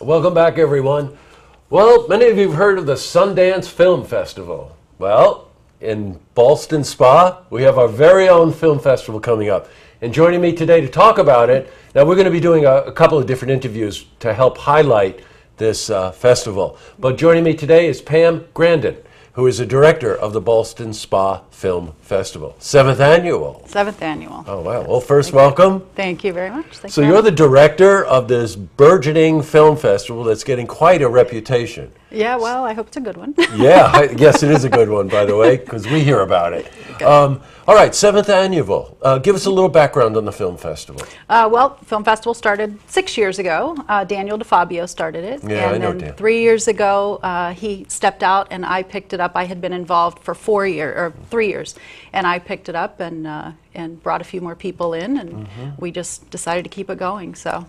Welcome back, everyone. Well, many of you have heard of the Sundance Film Festival. Well, in Ballston Spa, we have our very own film festival coming up. And joining me today to talk about it, now we're going to be doing a couple of different interviews to help highlight this festival. But joining me today is Pam Grandin, who is the director of the Ballston Spa Film Festival. 7th annual. 7th annual. Oh, wow. Well, first, welcome. Thank you very much. So you're the director of this burgeoning film festival that's getting quite a reputation. Yeah, well, I hope it's a good one. Yeah, yes, it is a good one, by the way, because we hear about it. All right, 7th annual. Give us a little background on the film festival. Well, film festival started 6 years ago. Daniel DeFabio started it. Yeah, and I know then Dan. 3 years ago, he stepped out and I picked it up. I had been involved for 3 years, and I picked it up and brought a few more people in, and we just decided to keep it going. So.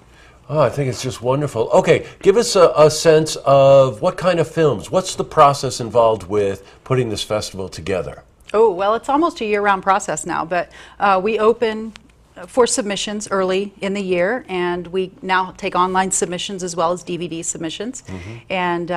Oh, I think it's just wonderful. Okay, give us a sense of what kind of films, what's the process involved with putting this festival together? Oh, well, it's almost a year-round process now, but we open for submissions early in the year, and we now take online submissions as well as DVD submissions. And,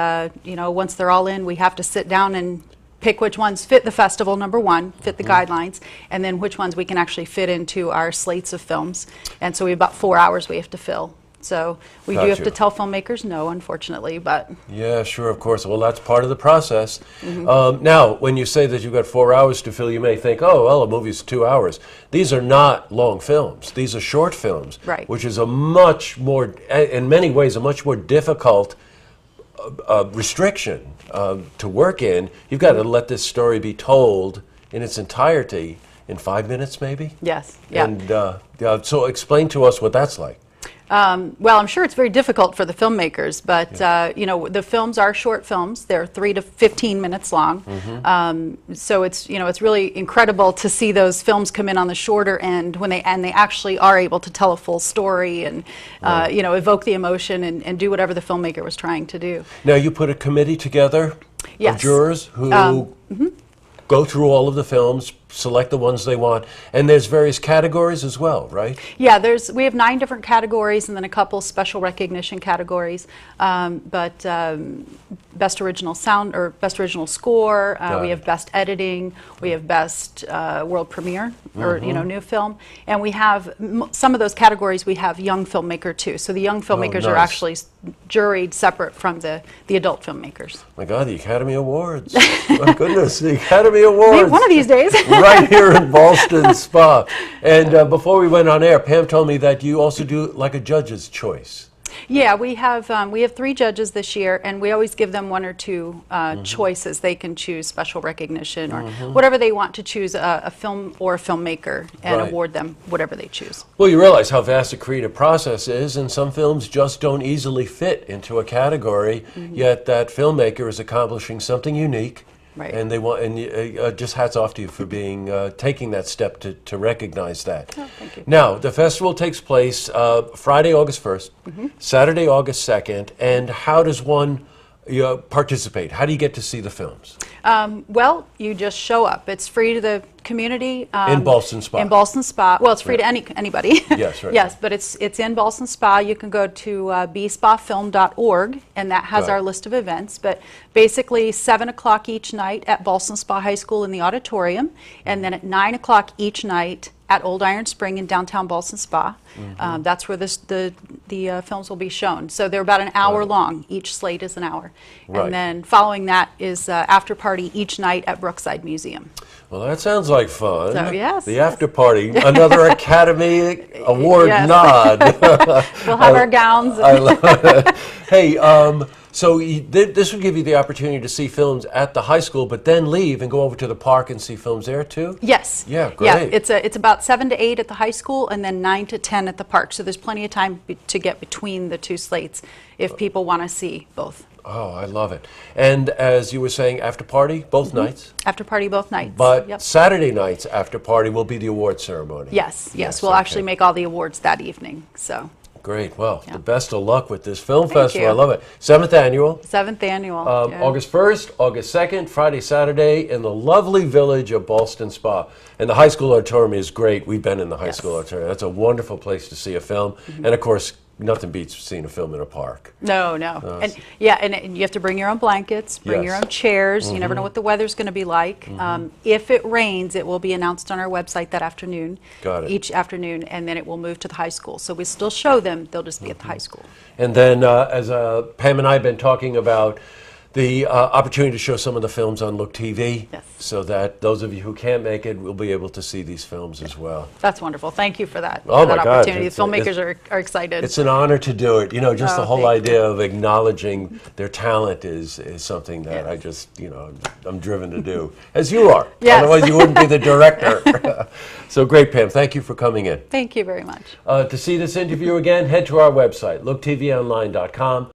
you know, once they're all in, we have to sit down and pick which ones fit the festival, number one, fit the guidelines, and then which ones we can actually fit into our slates of films. And so we have about 4 hours we have to fill. So we do have to tell filmmakers no, unfortunately, but... Yeah, sure, of course. Well, that's part of the process. Now, when you say that you've got 4 hours to fill, you may think, oh, well, a movie's 2 hours. These are not long films. These are short films, right. Which is a much more, in many ways, a much more difficult restriction to work in. You've got to let this story be told in its entirety in 5 minutes, maybe? Yes, yeah. And so explain to us what that's like. Well, I'm sure it's very difficult for the filmmakers, but you know, the films are short films. They're 3 to 15 minutes long. So it's, you know, it's really incredible to see those films come in on the shorter end when they actually are able to tell a full story and you know, evoke the emotion and do whatever the filmmaker was trying to do. Now, you put a committee together Yes. of jurors who go through all of the films, select the ones they want, and there's various categories as well, right? Yeah, we have 9 different categories and then a couple special recognition categories. Best original sound or best original score. We have best editing. We have best world premiere or you know, new film, and we have some of those categories. We have young filmmaker too. So the young filmmakers are actually juried separate from the adult filmmakers. My God, the Academy Awards! My goodness, the Academy Awards! Maybe one of these days. Right here in Ballston Spa. And before we went on air, Pam told me that you also do like a judge's choice. Yeah, we have 3 judges this year, and we always give them 1 or 2 choices. They can choose special recognition or whatever they want to choose, a film or a filmmaker, and award them whatever they choose. Well, you realize how vast a creative process is, and some films just don't easily fit into a category, yet that filmmaker is accomplishing something unique. Right. And they want, and just hats off to you for being taking that step to recognize that. Oh, thank you. Now, the festival takes place Friday, August 1st, Saturday, August 2nd, and how does one participate? How do you get to see the films? Well, you just show up. It's free to the community. In Ballston Spa. In Ballston Spa. Well, it's free to anybody. Yes, right. Yes, but it's in Ballston Spa. You can go to bspafilm.org, and that has our list of events. But basically, 7 o'clock each night at Ballston Spa High School in the auditorium, and then at 9 o'clock each night at Old Iron Spring in downtown Ballston Spa. That's where the films will be shown. So they're about an hour long. Each slate is an hour. And then following that is after party each night at Brookside Museum. Well, that sounds like fun. So, yes. The after party, another Academy Award nod. We'll have our gowns. I love it. Hey, so this would give you the opportunity to see films at the high school, but then leave and go over to the park and see films there too? Yes. Yeah, great. Yeah, it's about 7 to 8 at the high school and then 9 to 10 at the park. So there's plenty of time to get between the 2 slates if people want to see both. Oh, I love it. And as you were saying, after party, both nights? After party both nights. But Saturday night's after party will be the award ceremony. Yes. We'll actually make all the awards that evening. So. Great. Well, the best of luck with this film festival. I love it. 7th annual. 7th annual. August 1st, August 2nd, Friday, Saturday in the lovely village of Ballston Spa. And the high school auditorium is great. We've been in the high school auditorium. That's a wonderful place to see a film. And of course, nothing beats seeing a film in a park. No, no. And yeah, and you have to bring your own blankets, bring your Yes. own chairs. You never know what the weather's going to be like. If it rains, it will be announced on our website that afternoon. Got it. Each afternoon, and then it will move to the high school. So we still show them, they'll just be at the high school. And then, as Pam and I have been talking about, the opportunity to show some of the films on Look TV, Yes. so that those of you who can't make it will be able to see these films as well. That's wonderful. Thank you for that, Oh my God, opportunity. The it's filmmakers are excited. It's an honor to do it. You know, just Oh, the whole thank idea of acknowledging their talent is something that Yes. I just, I'm driven to do, as you are. Yes. Otherwise, you wouldn't be the director. So great, Pam. Thank you for coming in. Thank you very much. To see this interview again, head to our website, looktvonline.com.